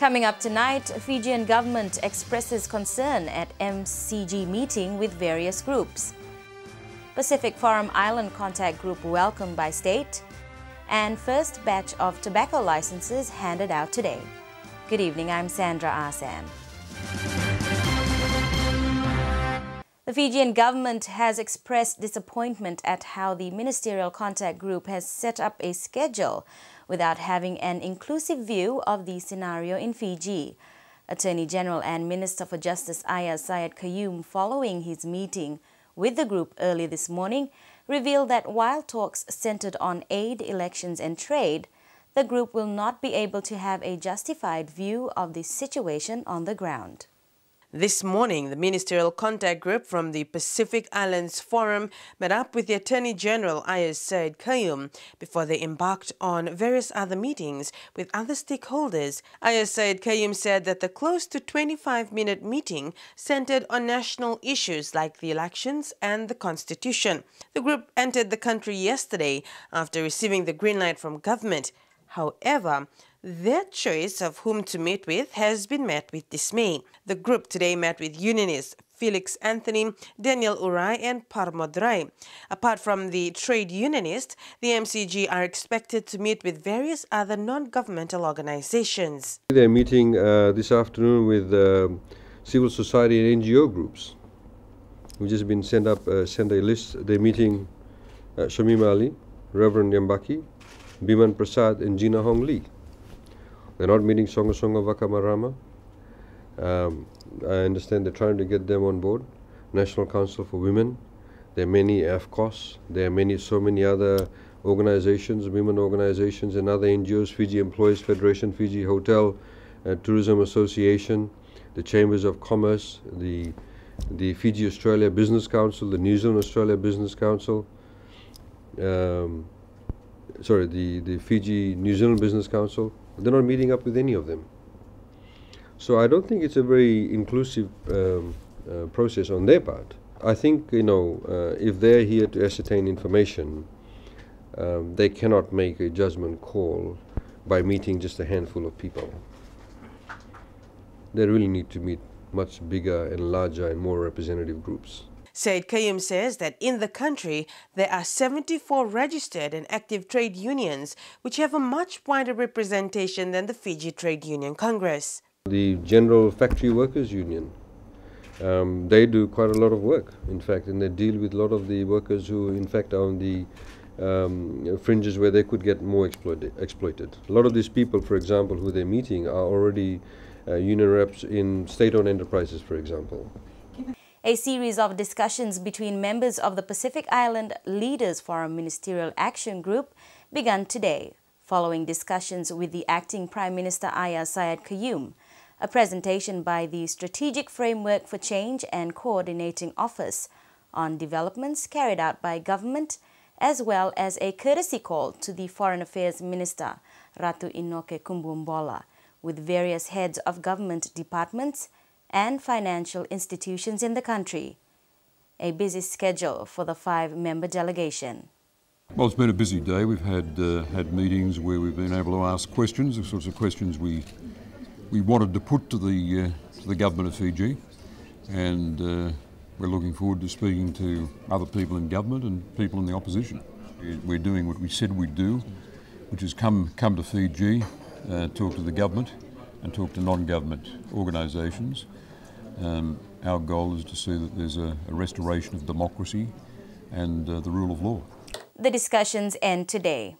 Coming up tonight, Fijian Government expresses concern at MCG meeting with various groups. Pacific Forum Island Contact Group welcomed by state. And first batch of tobacco licenses handed out today. Good evening, I'm Sandra Asan. The Fijian government has expressed disappointment at how the Ministerial Contact Group has set up a schedule without having an inclusive view of the scenario in Fiji. Attorney General and Minister for Justice sayed-khaiyum, following his meeting with the group early this morning, revealed that while talks centered on aid, elections and trade, the group will not be able to have a justified view of the situation on the ground. This morning, the Ministerial Contact Group from the Pacific Islands Forum met up with the Attorney General sayed-khaiyum before they embarked on various other meetings with other stakeholders. sayed-khaiyum said that the close to 25-minute meeting centered on national issues like the elections and the Constitution. The group entered the country yesterday after receiving the green light from government. However, their choice of whom to meet with has been met with dismay. The group today met with unionists Felix Anthony, Daniel Urai and Parmodrai. Apart from the trade unionists, the MCG are expected to meet with various other non-governmental organizations. They're meeting this afternoon with civil society and NGO groups. We've just been sent a list. They're meeting Shamim Ali, Reverend Yambaki, Biman Prasad and Gina Hong Lee. They're not meeting Songa Vakamarama. I understand they're trying to get them on board. National Council for Women. There are many AFCOS. There are so many other organizations, women organizations and other NGOs, Fiji Employees Federation, Fiji Hotel Tourism Association, the Chambers of Commerce, the Fiji Australia Business Council, the New Zealand Australia Business Council, the Fiji New Zealand Business Council. They're not meeting up with any of them. So I don't think it's a very inclusive process on their part. I think, if they're here to ascertain information, they cannot make a judgment call by meeting just a handful of people. They really need to meet much bigger and larger and more representative groups. sayed-khaiyum says that in the country, there are 74 registered and active trade unions, which have a much wider representation than the Fiji Trade Union Congress. The General Factory Workers Union, they do quite a lot of work, in fact, and they deal with a lot of the workers who, in fact, are on the fringes where they could get more exploited. A lot of these people, for example, who they're meeting are already union reps in state-owned enterprises, for example. A series of discussions between members of the Pacific Island Leaders Forum Ministerial Action Group began today, following discussions with the Acting Prime Minister sayed-khaiyum. A presentation by the Strategic Framework for Change and Coordinating Office on developments carried out by government, as well as a courtesy call to the Foreign Affairs Minister, Ratu Inoke Kumbumbola, with various heads of government departments and financial institutions in the country. A busy schedule for the 5-member delegation. Well, it's been a busy day. We've had meetings where we've been able to ask questions, the sorts of questions we wanted to put to the government of Fiji, and we're looking forward to speaking to other people in government and people in the opposition. We're doing what we said we'd do, which is come to Fiji, talk to the government and talk to non-government organisations. Our goal is to see that there's a restoration of democracy and the rule of law. The discussions end today.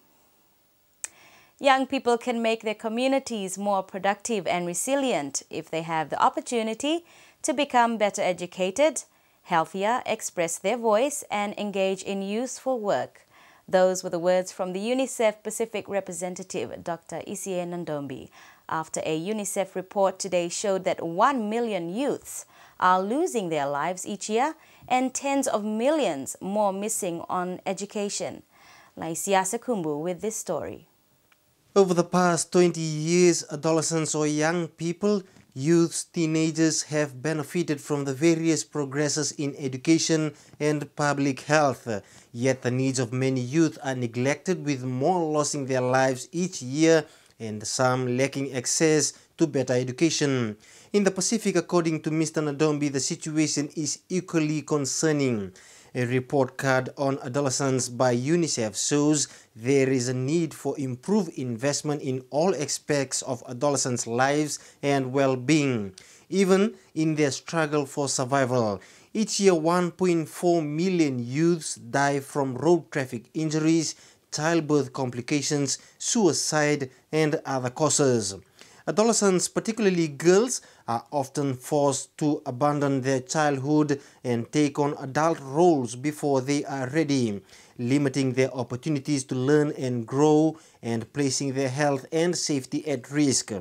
Young people can make their communities more productive and resilient if they have the opportunity to become better educated, healthier, express their voice and engage in useful work. Those were the words from the UNICEF Pacific representative, Dr. Isie Nandombi, after a UNICEF report today showed that 1 million youths are losing their lives each year and tens of millions more missing on education. Laisia Sekumbu with this story. Over the past 20 years, adolescents or young people, youths, teenagers have benefited from the various progresses in education and public health. Yet the needs of many youth are neglected, with more losing their lives each year and some lacking access to better education. In the Pacific, according to Mr. Nadombi, the situation is equally concerning. A report card on adolescents by UNICEF shows there is a need for improved investment in all aspects of adolescents' lives and well-being, even in their struggle for survival. Each year, 1.4 million youths die from road traffic injuries, childbirth complications, suicide, and other causes. Adolescents, particularly girls, are often forced to abandon their childhood and take on adult roles before they are ready, limiting their opportunities to learn and grow and placing their health and safety at risk.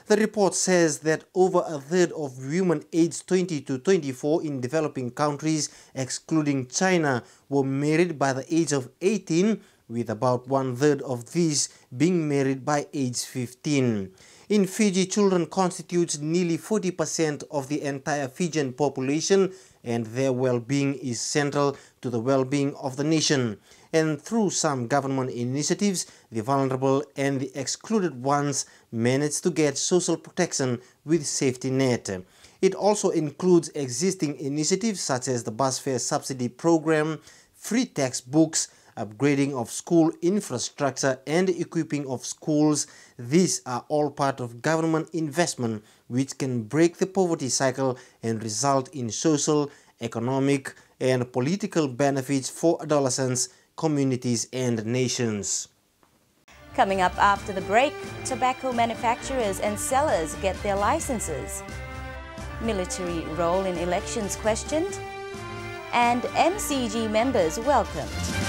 The report says that over a third of women aged 20 to 24 in developing countries, excluding China, were married by the age of 18, with about one-third of these being married by age 15. In Fiji, children constitute nearly 40% of the entire Fijian population, and their well-being is central to the well-being of the nation. And through some government initiatives, the vulnerable and the excluded ones manage to get social protection with safety net. It also includes existing initiatives such as the bus fare subsidy program, free textbooks, upgrading of school infrastructure and equipping of schools. These are all part of government investment which can break the poverty cycle and result in social, economic and political benefits for adolescents, communities and nations. Coming up after the break, tobacco manufacturers and sellers get their licenses. Military role in elections questioned, and MCG members welcomed.